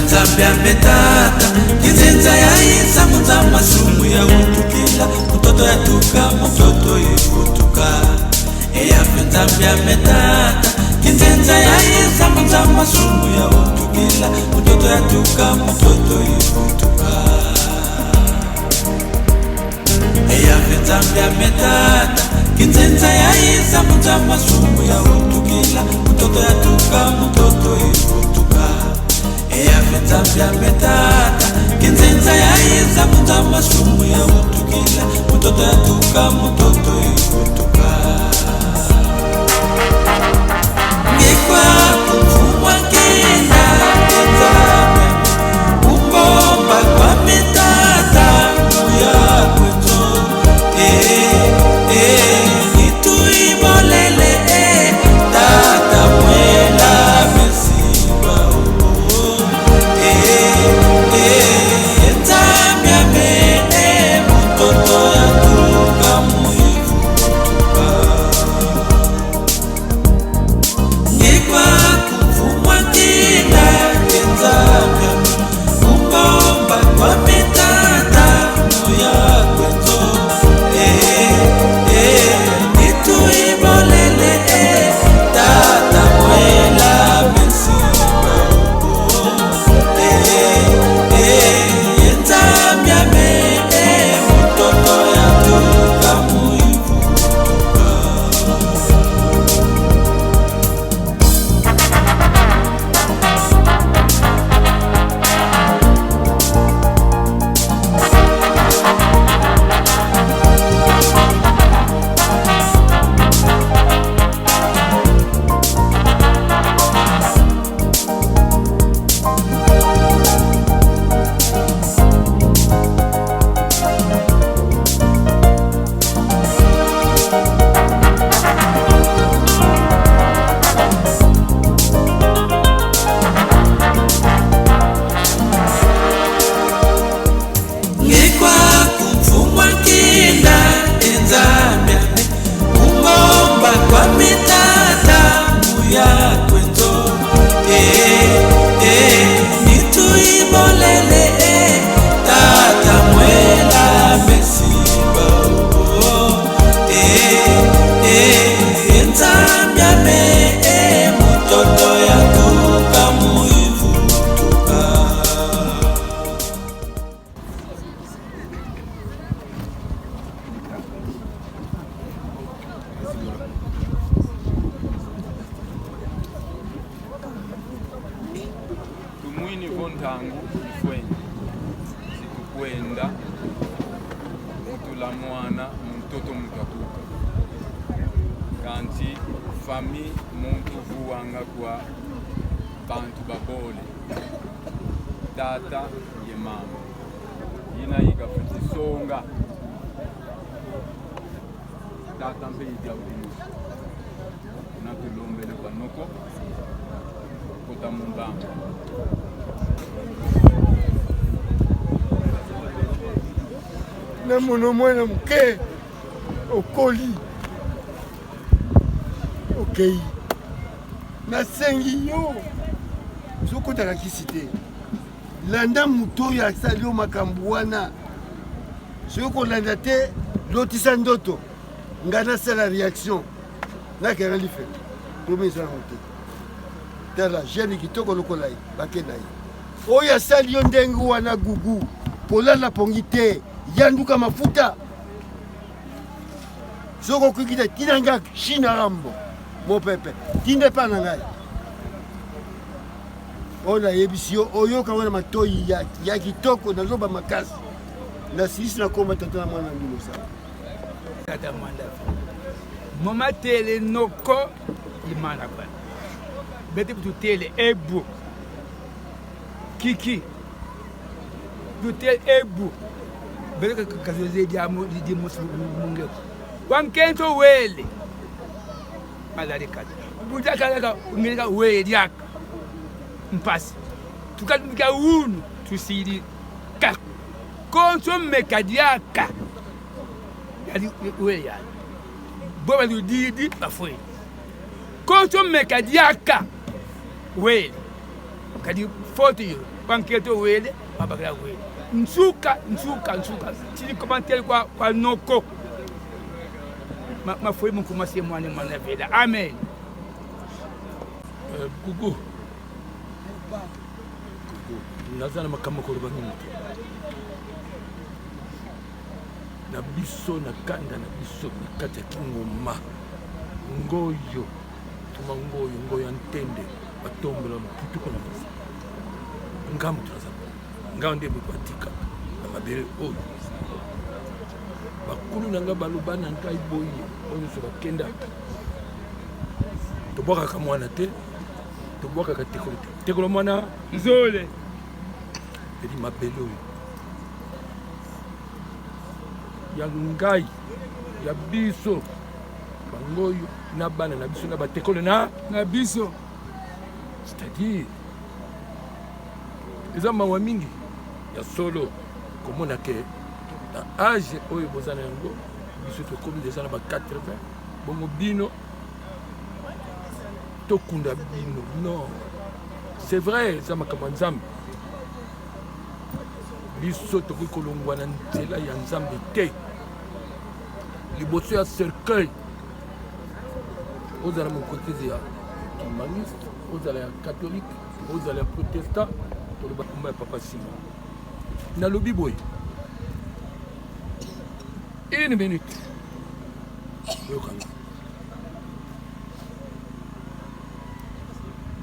Zambia metata kizenza ya isa munza masumu ya utukila mtoto ya tuka mtoto ifutuka eya Zambia metata kizenza ya isa munza masumu ya utukila mtoto ya tuka mtoto ifutuka eya Zambia metata kizenza ya isa munza masumu ya utukila mtoto ya tuka mtoto ifutuka eya Zambia metata kinzenza ya isa munza masumu ya utukila mtoto ya tuka mtoto ifutuka ngikwa kumfumwa kenda Zambia umbomba kwa metata muya kweto ituibolele tata mwela mesiba Zambia mene mtoto ya tuka muifutuka ngikwa kumfumwa kina Zambia umbomba kwa mitata muya kweto nituibolele tata mwela mesiba Zambia mene mtoto ya tuka muifutuka Tumwini vontangu ifwenye situkwenda mutula mwana mtoto mutatuka kanti fami muntu vuwanga kwa bantu babole tata ye mama yina ikafuti songa tata mpe idia udinusi natulombele kwa noko kota mumbamba na mono mwana muke okoli okei nasengi yo zokotaka kisi te landa moto oyo asali yo makambo wana soki kolanda te lotisa ndoto ngai nasala réaction nakanga life tomi ezango te tala jeune kitoko lokola ye bakenda ye oyo asali yo ndenge wana gugu kolala pongi te yanduka mafuta soki okoki te tina ngai shina rambo mopepe tinde epa na ngai oyo nayebisi yo oyoka wana matoyi ya kitoko nazoba makasi nasilisi nakoma tata na mwana ndimo sana tata mwanda mama tele noko imana kwa bete tutele ebu kiki tutele ebu bete kazoze di musu munge wankento wele madari kata buja kala ngeka wele yaka mpasi tukatumika unu tusiri ka konso mekadiaka yali wele yani boba didi bafwe koto mekadiaka wele kadi foto yo panketo wele babakala wele nsuka tili commentaire kwa noko ma foi mon commencer moi na vida amen gugu nazana makama ko rubangi na biso na kanda na biso na kati ya Kingoma ngoyo tuma ngoyo antende batombola mputuko na basi ngamu traza ngamu nde batika na mabere oyo bakulu nanga balobana nkai boye oyo so bakenda toboka ka mwana te toboka ka tekolo mwana nzole edi mabele oyo ya ngai ya biso bangoyo na bana na biso na batekolo na biso c'est-à-dire eza mawa mingi ya solo komona ke na age oyo bozana yango biso tokomi deja na ba 80 bongo bino tokunda bino non c'est vrai eza makambo ya nzambe biso tokoki kolongwa na nzela ya nzambe te liboso ya cercueil ozala mokotezi ya kimbanguiste ozala ya catholique ozala ya protestant toloba komba ya papa Simon nalobi boye une minute oyokanga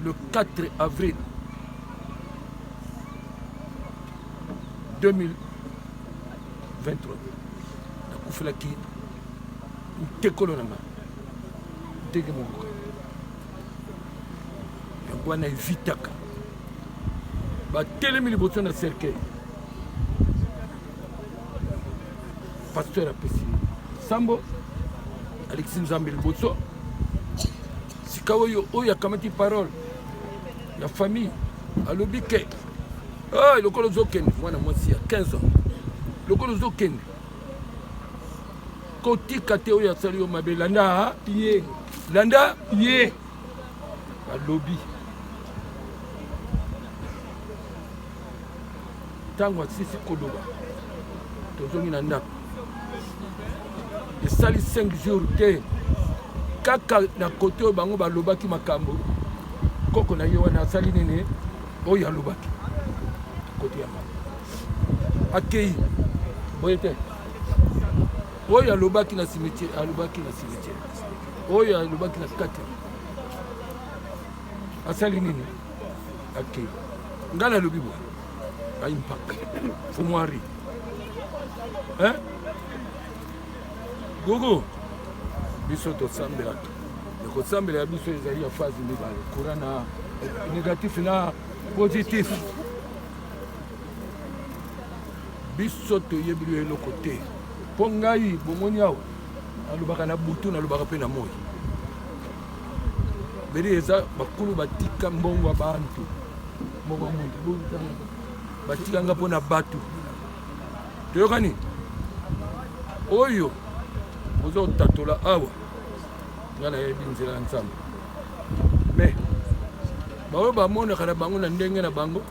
le 4 avril 2023 nakufelaki ntekolo nanga ndenge moko yango wana evitaka batelemi liboso na cercueil pasteur apesi sambo Alexis Nzambe liboso sika oyo akamati parole ya famille alobi ke lokolo ozokende mwana mwasi ya 15 ans lokolo ozokende kotika te oyo asali yo mabe landa ye alobi ntango asisi koloba tozongi na ndako esali 5 jours te kaka na kote oyo bango balobaki makambo koko na ye wana asali nini oyo alobaki kote ya mama akei boye te oyo alobaki na cimetière oyo alobaki na kati asali nini akei nga nalobi boye aimpaka fomwari gogo biso tosambelaka ekosambela ya biso ezali ya phase mibale courant na négatif na positif biso toyebi yo eloko te mpo ngai bomoni awa nalobaka na butu nalobaka mpe na moi beri eza bakulu batika mbongo ya bantu mbongo muntu batikanga mpo na bato toyokani oyo ozotatola awa nga nayebi nzela ya nzambe me baoyo bamonaka na bango na ndenge na bango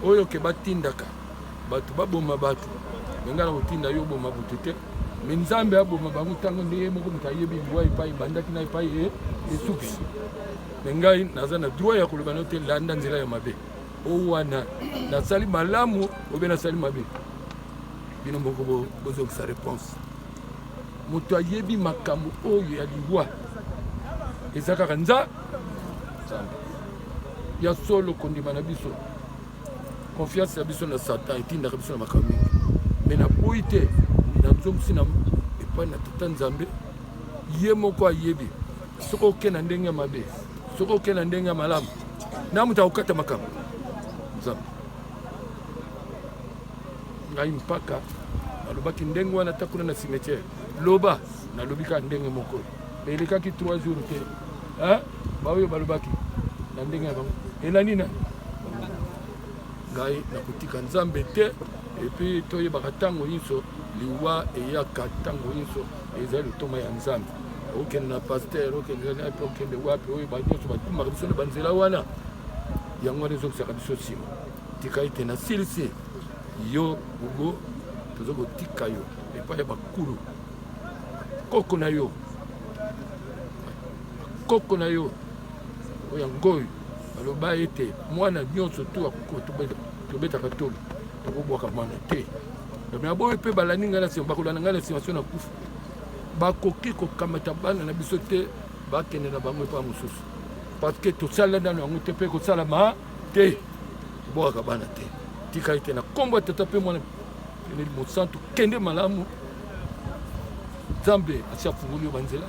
oyo ke batindaka bato baboma bato me nga na kotinda yo oboma butu te me nzambe aboma bango ntango nde ye moko moto ayebi mbwa epai bandaki na epai esuki me ngai naza na droit ya koloba no te landa nzela ya mabe o wana nasali malamu obe nasali mabe bino moko bozongisa réponse moto ayebi makambo oyo ya liwa eza kaka nzambe ya solo kondima na biso confiance ya biso na satan etindaka biso na makambo mingi me naboyi te nazongisi na epai na tata nzambe ye moko ayebi soki okende na ndenge ya mabe soki okende na ndenge ya malamu na moto akokata makambo nzambe ngai mpaka nalobaki ndenge wana ata kuna na cimetière loba nalobi kaka ndenge moko elekaki 3 jours te baoyo balobaki na ndenge ya bango elani na ngai nakotika nzambe te epuis toyebaka ntango nyonso liwa eyaka ntango nyonso ezali lutoma ya nzambe okende na paster okende wapi oyo banyonso batumaka biso na banzela wana yango wana ezokisaka biso nsima tika ete na silisi yo bubo toza kotika yo epai ya bakulu koko na yo oyo ngoyo aloba ete mwana nyonso tobetaka tolo tokobwaka mwana te aboyo mpe balandi ngai na nsima bakolanda ngai na nsima so na kufa bakoki kokamata bana na biso te bakende na bango epa mosusu parce que tosala nano yango te mpe kosalama te tobwakaka bana te tika ete na kombo ya tata mpe mwana mosantu kende malamu nzambe asi afungoli yo banzela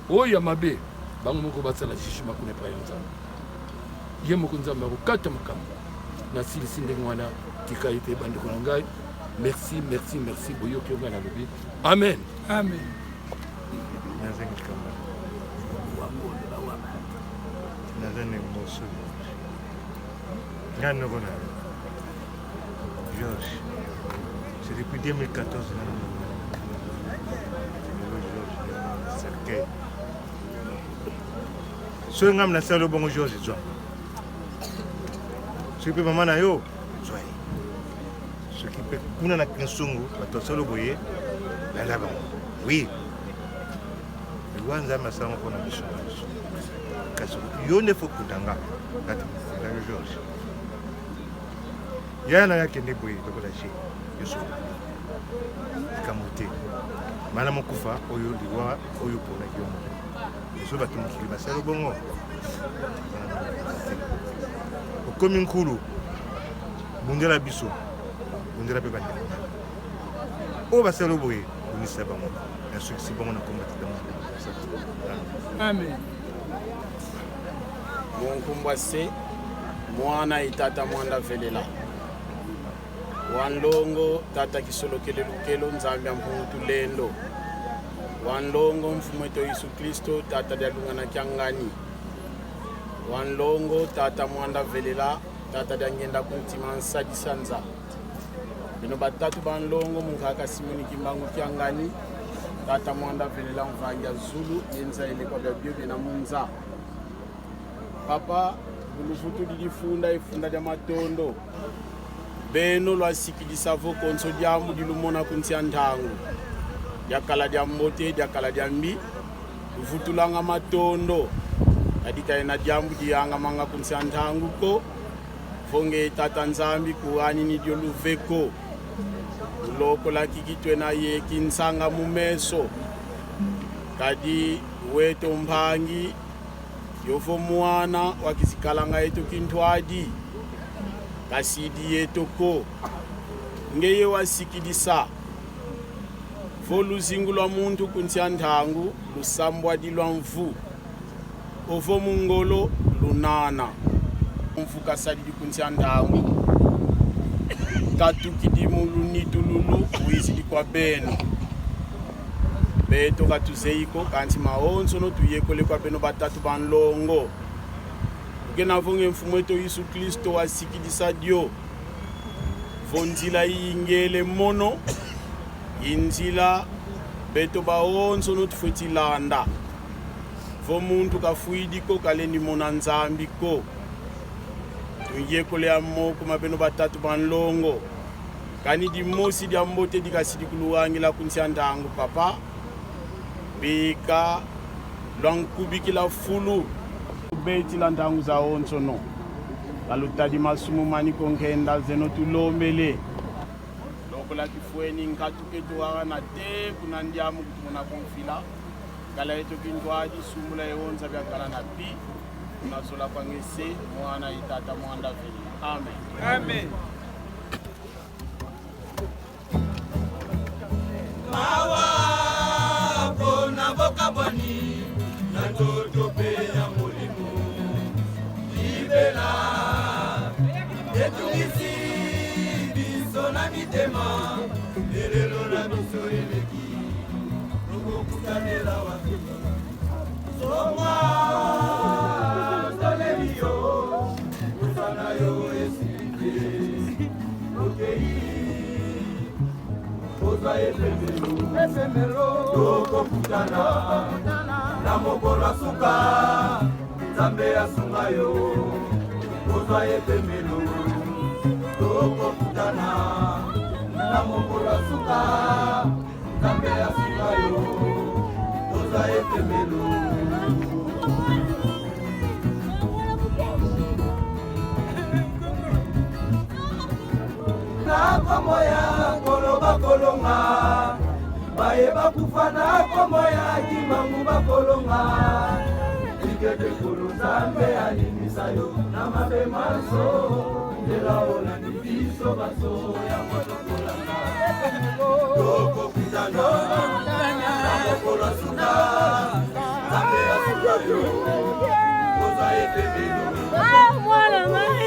oyo ya mabe bango moko basala jugement kuna epai ya nzambe ye moko nzambe akokata makambo na silisi ndenge wana tika ete bandeko na ngai merci boyoki yo ngai nalobi amen nazane Masolo ngai noko na George c'est depuis 2014 soki ngam nasali obongo George zwa soki mpe mama na yo zwa ye soki mpe kuna na kinsungu bato asali boye lala bango wi liwa nzambe asala mpona biso na biso kasi yo nde fo kundanga kati kundanga George yaya na yakende boye lokola je yoso likambo te mana mokufa oyo liwa oyo mpona yo so bato mokili basali bongo okomi nkulu bundela biso bundela mpe bandeko oyo basali boye bonisa bango na sukisi bango na komba amen monkumbwa se mwana itata mwanda velela wanlongo tata kisolokele lukelo nzambe ampungutu lendo wanlongo mfumu wetu Yesu Kristo tata dyalungana kyangani wanlongo tata mwanda velela tata dyangenda kuntima nsadi sanza bino batatu banlongo munkaka simoni Kimbangu kyangani tata mwanda velela mvanja zulu yenza ile kwa byo na munza papa bulufutu dilifunda ifunda dya matondo beno lwasikilisa vo konso dyamu dilumona kunsia ntangu dyakala dya mbote dyakala dya mbi luvutulanga matondo adikaena dyambu diyanga manga kunsia ntangu ko vonge tata nzambi kuani ni dyo luveko uloko la kikitwe na ye kinsanga mumeso kadi weto mpangi yofo mwana wakisikalanga yetu kintwadi kasidi yetu ko ngeye wasikilisa voluzingu lwa muntu kunsia ntangu lusambwa dilwa mvu ovo mungolo lunana mfuka sadidi kunsia ntangu tatu kidimu lunitu lulu uizidi kwa beno beto katuzeiko kanti maonso no tuyekole kwa beno batatu banlongo ukena vonge mfumu wetu Yesu Kristo wasikilisa dio vonzila ingele mono inzila beto baonso no tufetilanda vo muntu kafuidiko kalendi mona nzambiko tuyekole amoko mabeno batatu banlongo kani di mosi di ambote di kasidi kuluwangila kunsia ntangu papa bika lwankubikila fulu beti la ntangu za onso no kalutadi masumu mani konkenda zeno tulombele lokola kifueni nkatuketu wana te kuna ndiamu kutumona konfila kala yetu kintwaji sumula yeonza byakala na pi unasola kwangese mwana itata mwanda vili amen mawa bona boka boni na toto pe ya molimo libela etungisi biso na mitema lelelo na biso eleki rokokutanela wapi somwa tolelio usana yo esinde okei tokokutana na mokolo ya suka Nzambe asunga yo kozwa epemelo tokokutana na mokolo ya suka Nzambe asunga yo kozwa epemelo na kombo ya koloba kolonga bayeba kufa na kombo ya Kimbangu bakolonga ikete kolo Nzambe alimisa yo na mabe maso ndela olandi biso baso ya motokolanga tokokutana na mokolo ya suka Nzambe asunga yo kozwa epemelo mwana mai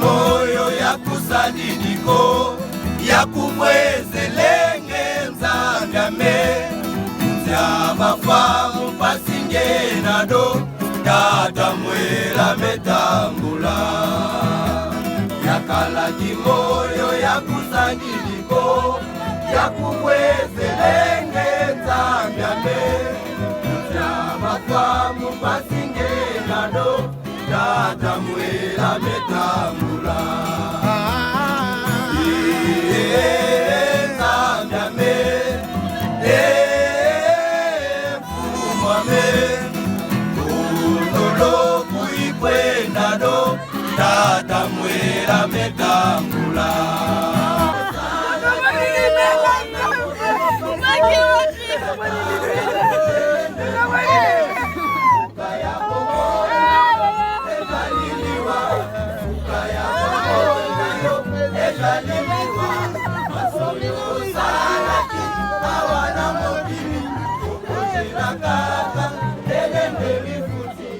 moyo ya kusadidiko ya kumwezelenge Nzambe nzya bafamu pasinge nado tata mwela metambula yakalaki moyo ya kusadidiko ya kumwezelenge Nzambe nzya bafamu pasinge nado tata mwela metambula Nzambe mfumame ulolo kuikwenda do tata mwela metambula Masolo salaki awana mobili okojela kaka elende lifuti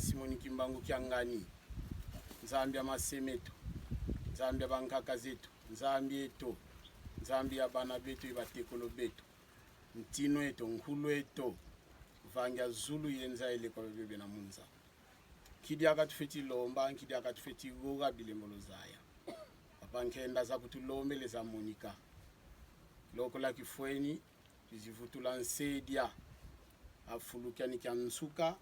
Simoni Kimbangu Kiangani, Nzambi ya masemeto, Nzambi ya bankaka zetu, Nzambi yetu, Nzambi ya bana betu ibatekolo betu, ntino eto, nkulu eto, vangya zulu yenza ile kwa bebe na munza. Kidi akatufeti lomba, kidi akatufeti goga bilembolo zaya. Apankenda za kutulombe za Monika. Loko la kifweni, tuzivutula nsedia. Afulukia ni kia nsuka,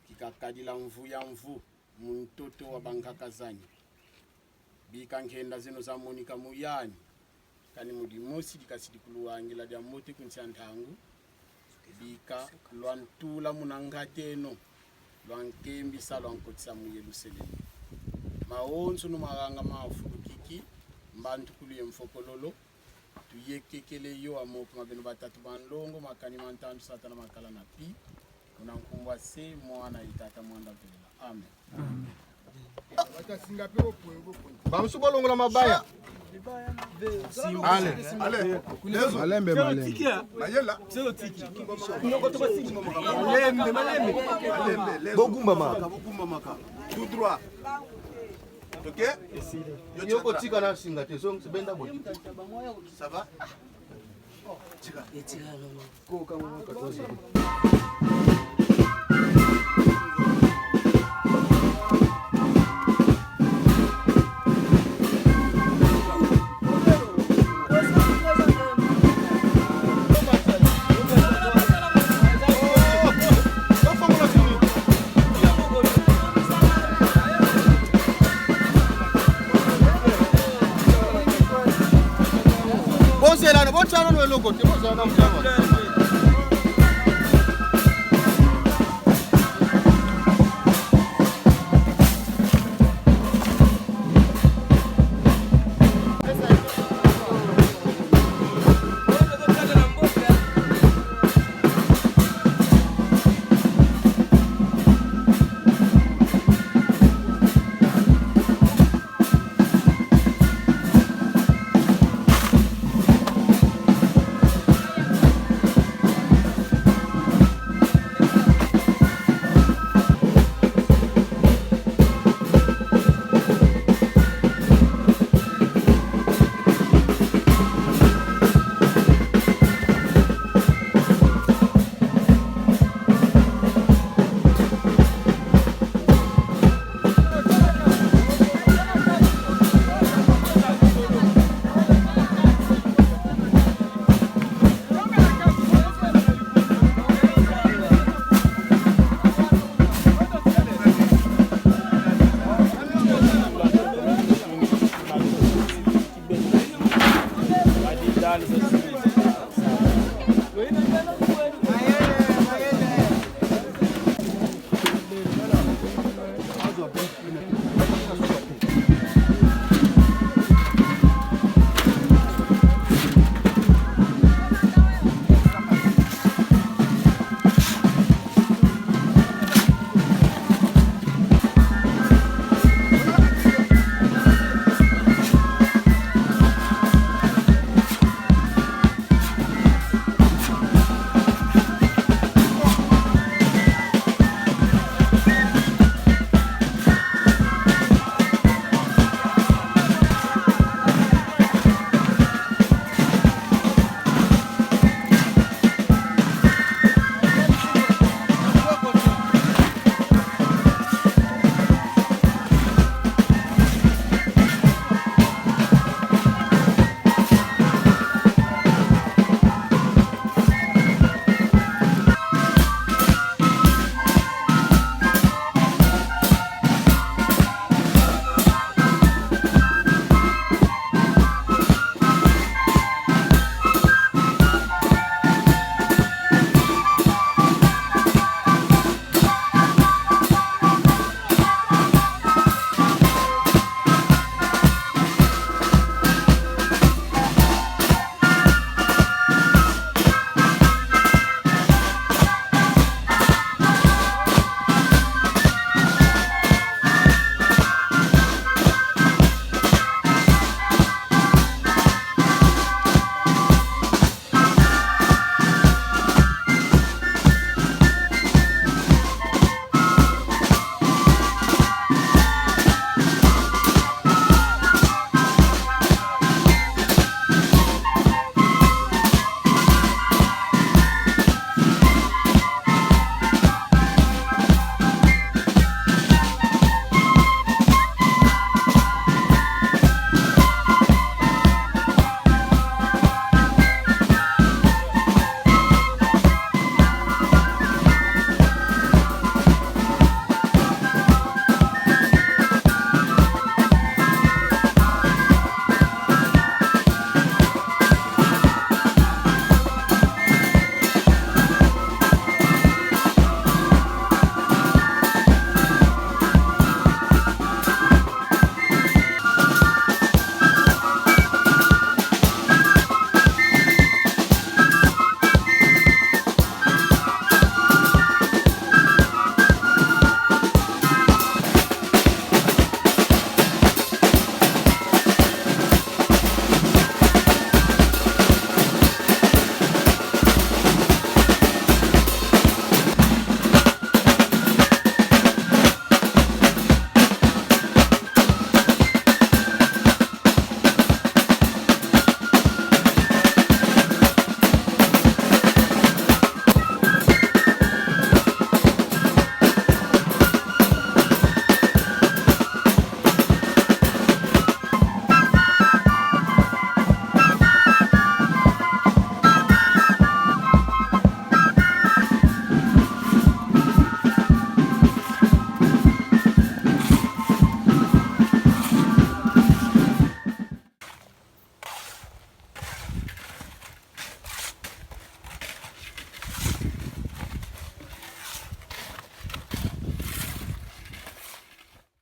kikakadila mvu ya mvu, muntoto wa bankaka zanyi. Bika nkenda zeno za Monika muyani. Kani mudimosi dikasidi kuluwangila dia mote kunsi antangu. Bika luantula munangateno. Luankembisa luankotisa muye luseleni. Maonsu no maranga mafulukiki, mbantu kuluye mfokololo. Tuyekekele yo amoku mabeno batatu banlongo, makani mantandu satana makala na pi. Unankumbwa se mwana itata mwanda vela. Amen. Bamusu bolongola mabaya. Malembe. Mayela. Malembe. Bogumba maka. Tout droit. Ok? Yoko tika na singa te so sebenda bo. Ça va? Tika. Ko kama 14. Bon, c'est là, bon, ça, on va le côté, bon, ça, on va